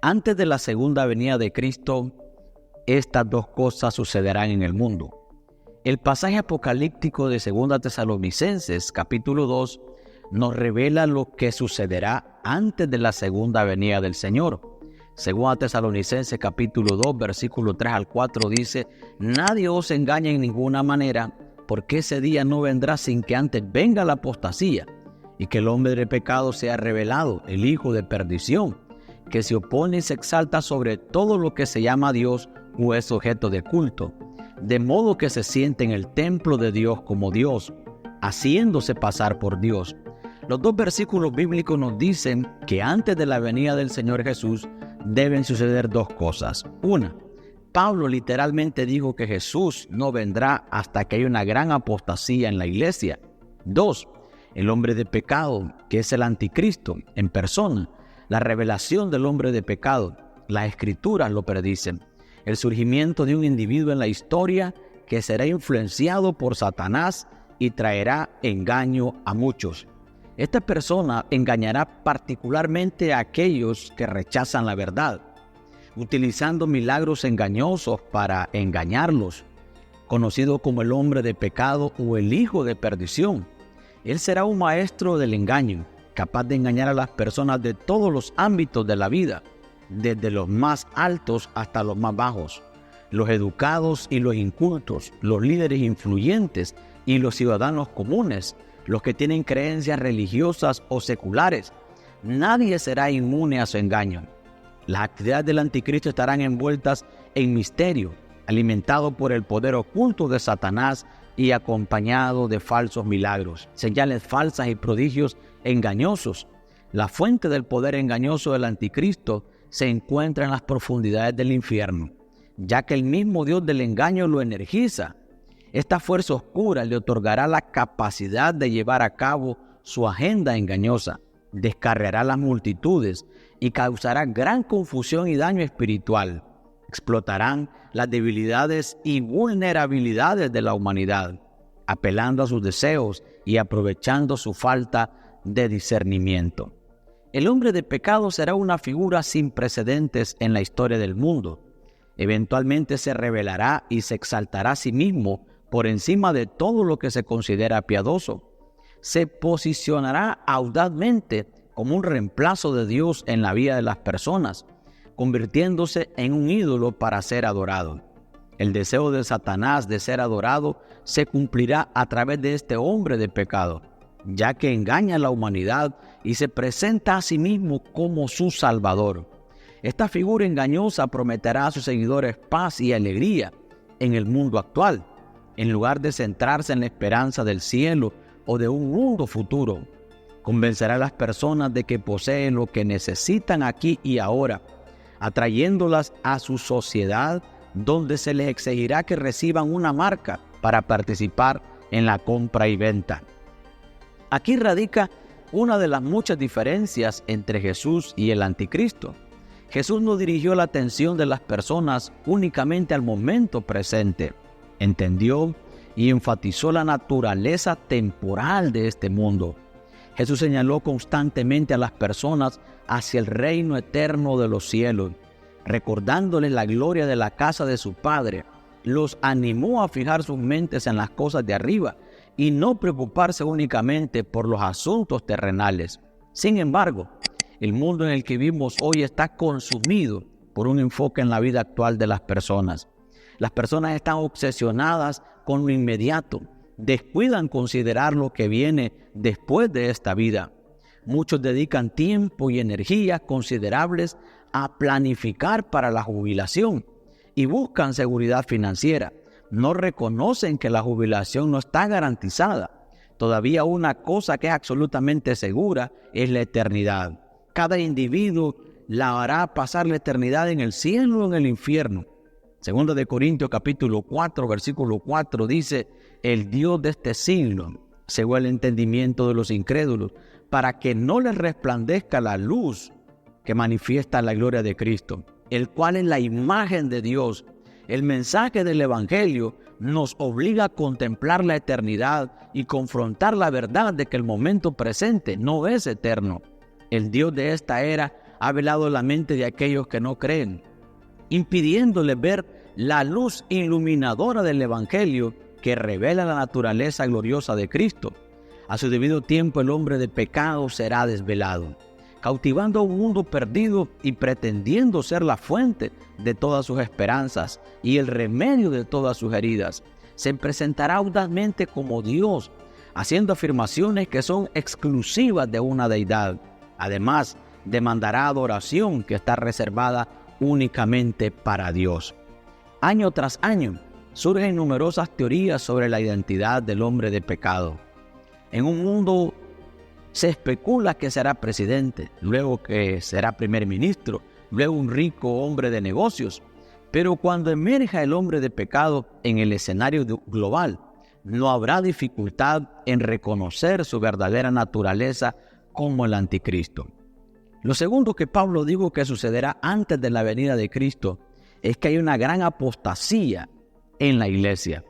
Antes de la segunda venida de Cristo, estas dos cosas sucederán en el mundo. El pasaje apocalíptico de 2 Tesalonicenses, capítulo 2, nos revela lo que sucederá antes de la segunda venida del Señor. 2 Tesalonicenses, capítulo 2, versículo 3 al 4 dice: Nadie os engañe en ninguna manera, porque ese día no vendrá sin que antes venga la apostasía, y que el hombre de pecado sea revelado, el hijo de perdición, que se opone y se exalta sobre todo lo que se llama Dios o es objeto de culto, de modo que se siente en el templo de Dios como Dios, haciéndose pasar por Dios. Los dos versículos bíblicos nos dicen que antes de la venida del Señor Jesús deben suceder dos cosas. Una, Pablo literalmente dijo que Jesús no vendrá hasta que haya una gran apostasía en la iglesia. Dos, el hombre de pecado, que es el anticristo en persona, la revelación del hombre de pecado, las escrituras lo predicen. El surgimiento de un individuo en la historia que será influenciado por Satanás y traerá engaño a muchos. Esta persona engañará particularmente a aquellos que rechazan la verdad, utilizando milagros engañosos para engañarlos, conocido como el hombre de pecado o el hijo de perdición. Él será un maestro del engaño, capaz de engañar a las personas de todos los ámbitos de la vida, desde los más altos hasta los más bajos, los educados y los incultos, los líderes influyentes y los ciudadanos comunes, los que tienen creencias religiosas o seculares. Nadie será inmune a su engaño. Las actividades del anticristo estarán envueltas en misterio, alimentado por el poder oculto de Satanás y acompañado de falsos milagros, señales falsas y prodigios engañosos. La fuente del poder engañoso del anticristo se encuentra en las profundidades del infierno, ya que el mismo Dios del engaño lo energiza. Esta fuerza oscura le otorgará la capacidad de llevar a cabo su agenda engañosa, descarriará las multitudes y causará gran confusión y daño espiritual. Explotarán las debilidades y vulnerabilidades de la humanidad, apelando a sus deseos y aprovechando su falta de discernimiento. El hombre de pecado será una figura sin precedentes en la historia del mundo. Eventualmente se revelará y se exaltará a sí mismo por encima de todo lo que se considera piadoso. Se posicionará audazmente como un reemplazo de Dios en la vida de las personas, convirtiéndose en un ídolo para ser adorado. El deseo de Satanás de ser adorado se cumplirá a través de este hombre de pecado, ya que engaña a la humanidad y se presenta a sí mismo como su Salvador. Esta figura engañosa prometerá a sus seguidores paz y alegría en el mundo actual, en lugar de centrarse en la esperanza del cielo o de un mundo futuro. Convencerá a las personas de que poseen lo que necesitan aquí y ahora, atrayéndolas a su sociedad, donde se les exigirá que reciban una marca para participar en la compra y venta. Aquí radica una de las muchas diferencias entre Jesús y el anticristo. Jesús no dirigió la atención de las personas únicamente al momento presente. Entendió y enfatizó la naturaleza temporal de este mundo. Jesús señaló constantemente a las personas hacia el reino eterno de los cielos, recordándoles la gloria de la casa de su Padre. Los animó a fijar sus mentes en las cosas de arriba y no preocuparse únicamente por los asuntos terrenales. Sin embargo, el mundo en el que vivimos hoy está consumido por un enfoque en la vida actual de las personas. Las personas están obsesionadas con lo inmediato, descuidan considerar lo que viene después de esta vida. Muchos dedican tiempo y energía considerables a planificar para la jubilación y buscan seguridad financiera. No reconocen que la jubilación no está garantizada. Todavía una cosa que es absolutamente segura es la eternidad. Cada individuo la hará pasar la eternidad en el cielo o en el infierno. 2 Corintios capítulo 4, versículo 4 dice: el Dios de este siglo cegó el entendimiento de los incrédulos para que no les resplandezca la luz que manifiesta la gloria de Cristo, el cual es la imagen de Dios. El mensaje del Evangelio nos obliga a contemplar la eternidad y confrontar la verdad de que el momento presente no es eterno. El Dios de esta era ha velado la mente de aquellos que no creen, impidiéndoles ver la luz iluminadora del Evangelio que revela la naturaleza gloriosa de Cristo. A su debido tiempo el hombre de pecado será desvelado, cautivando a un mundo perdido y pretendiendo ser la fuente de todas sus esperanzas y el remedio de todas sus heridas. Se presentará audazmente como Dios, haciendo afirmaciones que son exclusivas de una deidad. Además, demandará adoración que está reservada únicamente para Dios. Año tras año, surgen numerosas teorías sobre la identidad del hombre de pecado. En un mundo se especula que será presidente, luego que será primer ministro, luego un rico hombre de negocios. Pero cuando emerja el hombre de pecado en el escenario global, no habrá dificultad en reconocer su verdadera naturaleza como el anticristo. Lo segundo que Pablo dijo que sucederá antes de la venida de Cristo es que hay una gran apostasía en la iglesia.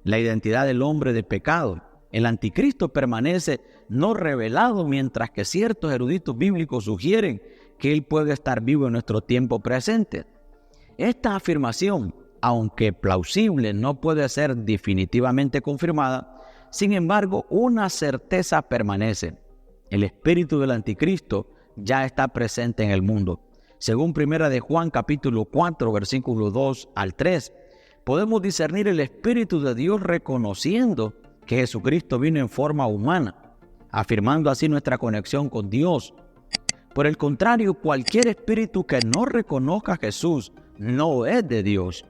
La identidad del hombre de pecado, el anticristo, permanece no revelado, mientras que ciertos eruditos bíblicos sugieren que él puede estar vivo en nuestro tiempo presente. Esta afirmación, aunque plausible, no puede ser definitivamente confirmada. Sin embargo, una certeza permanece: el espíritu del anticristo ya está presente en el mundo. Según 1 de Juan capítulo 4, versículo 2 al 3, podemos discernir el espíritu de Dios reconociendo que Jesucristo vino en forma humana, afirmando así nuestra conexión con Dios. Por el contrario, cualquier espíritu que no reconozca a Jesús no es de Dios,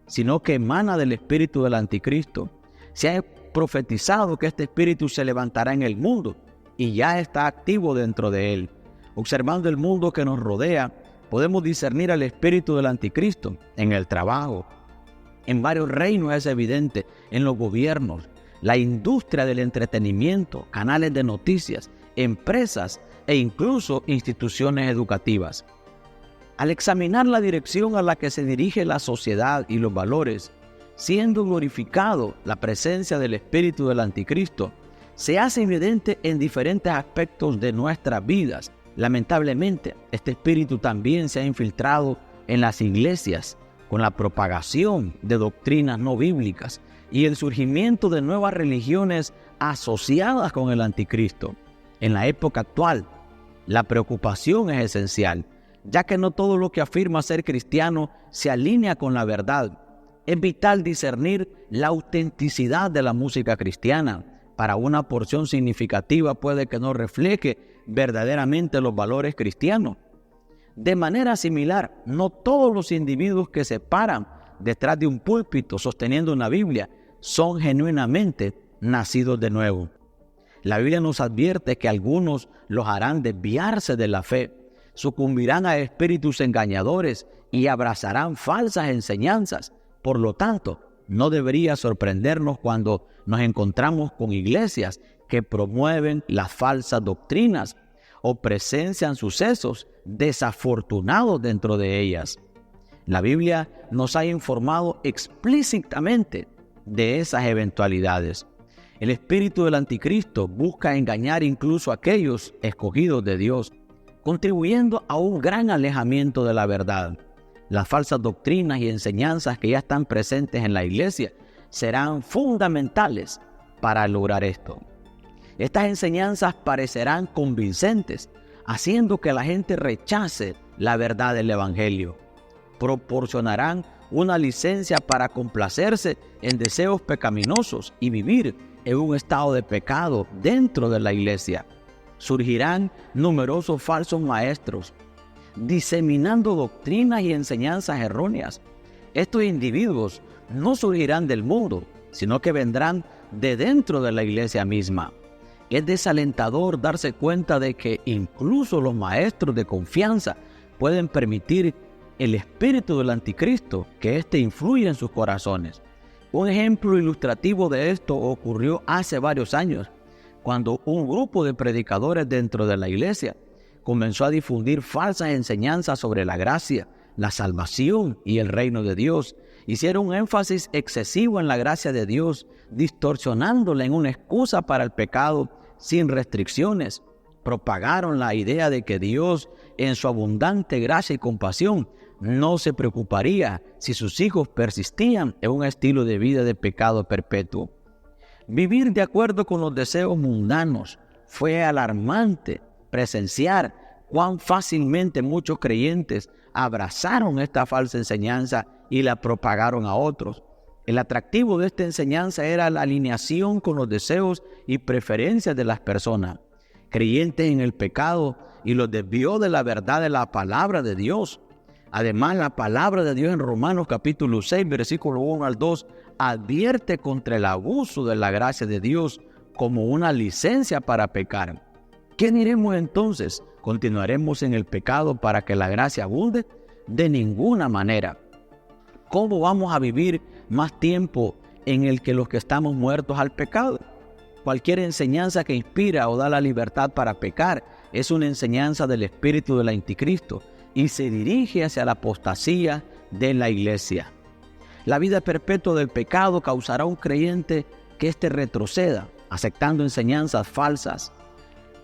sino que emana del espíritu del anticristo. Se ha profetizado que este espíritu se levantará en el mundo y ya está activo dentro de él. Observando el mundo que nos rodea, podemos discernir al espíritu del anticristo en el trabajo. En varios reinos es evidente, en los gobiernos, la industria del entretenimiento, canales de noticias, empresas e incluso instituciones educativas. Al examinar la dirección a la que se dirige la sociedad y los valores, siendo glorificado la presencia del espíritu del anticristo, se hace evidente en diferentes aspectos de nuestras vidas. Lamentablemente, este espíritu también se ha infiltrado en las iglesias con la propagación de doctrinas no bíblicas y el surgimiento de nuevas religiones asociadas con el anticristo. En la época actual, la preocupación es esencial, ya que no todo lo que afirma ser cristiano se alinea con la verdad. Es vital discernir la autenticidad de la música cristiana. Para una porción significativa puede que no refleje verdaderamente los valores cristianos. De manera similar, no todos los individuos que se paran detrás de un púlpito sosteniendo una Biblia son genuinamente nacidos de nuevo. La Biblia nos advierte que algunos los harán desviarse de la fe, sucumbirán a espíritus engañadores y abrazarán falsas enseñanzas. Por lo tanto, no debería sorprendernos cuando nos encontramos con iglesias que promueven las falsas doctrinas o presencian sucesos desafortunados dentro de ellas. La Biblia nos ha informado explícitamente de esas eventualidades. El espíritu del anticristo busca engañar incluso a aquellos escogidos de Dios, contribuyendo a un gran alejamiento de la verdad. Las falsas doctrinas y enseñanzas que ya están presentes en la iglesia serán fundamentales para lograr esto. Estas enseñanzas parecerán convincentes, haciendo que la gente rechace la verdad del Evangelio. Proporcionarán una licencia para complacerse en deseos pecaminosos y vivir en un estado de pecado dentro de la iglesia. Surgirán numerosos falsos maestros, diseminando doctrinas y enseñanzas erróneas. Estos individuos no surgirán del mundo, sino que vendrán de dentro de la iglesia misma. Es desalentador darse cuenta de que incluso los maestros de confianza pueden permitir el espíritu del anticristo que éste influye en sus corazones. Un ejemplo ilustrativo de esto ocurrió hace varios años, cuando un grupo de predicadores dentro de la iglesia comenzó a difundir falsas enseñanzas sobre la gracia, la salvación y el reino de Dios. Hicieron un énfasis excesivo en la gracia de Dios, distorsionándola en una excusa para el pecado sin restricciones. Propagaron la idea de que Dios en su abundante gracia y compasión, no se preocuparía si sus hijos persistían en un estilo de vida de pecado perpetuo. Vivir de acuerdo con los deseos mundanos. Fue alarmante presenciar cuán fácilmente muchos creyentes abrazaron esta falsa enseñanza y la propagaron a otros. El atractivo de esta enseñanza era la alineación con los deseos y preferencias de las personas, creyentes en el pecado, y los desvió de la verdad de la palabra de Dios. Además, la palabra de Dios en Romanos capítulo 6, versículo 1 al 2, advierte contra el abuso de la gracia de Dios como una licencia para pecar. ¿Qué diremos entonces? ¿Continuaremos en el pecado para que la gracia abunde? De ninguna manera. ¿Cómo vamos a vivir más tiempo en el que los que estamos muertos al pecado? Cualquier enseñanza que inspira o da la libertad para pecar es una enseñanza del espíritu del anticristo y se dirige hacia la apostasía de la iglesia. La vida perpetua del pecado causará a un creyente que éste retroceda, aceptando enseñanzas falsas.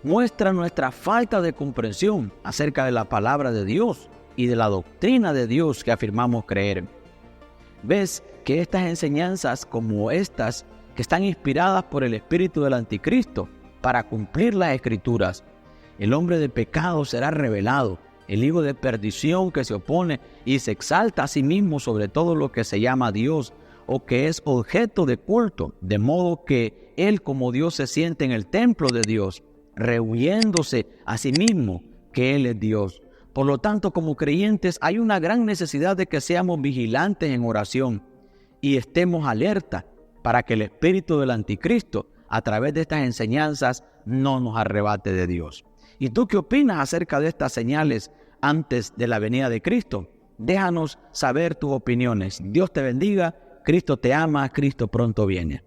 Muestra nuestra falta de comprensión acerca de la palabra de Dios y de la doctrina de Dios que afirmamos creer. Ves que estas enseñanzas como estas, que están inspiradas por el espíritu del anticristo para cumplir las escrituras, el hombre de pecado será revelado, el hijo de perdición que se opone y se exalta a sí mismo sobre todo lo que se llama Dios o que es objeto de culto, de modo que él como Dios se siente en el templo de Dios, rehuyéndose a sí mismo que él es Dios. Por lo tanto, como creyentes hay una gran necesidad de que seamos vigilantes en oración y estemos alerta para que el espíritu del anticristo, a través de estas enseñanzas, no nos arrebate de Dios. ¿Y tú qué opinas acerca de estas señales antes de la venida de Cristo? Déjanos saber tus opiniones. Dios te bendiga, Cristo te ama, Cristo pronto viene.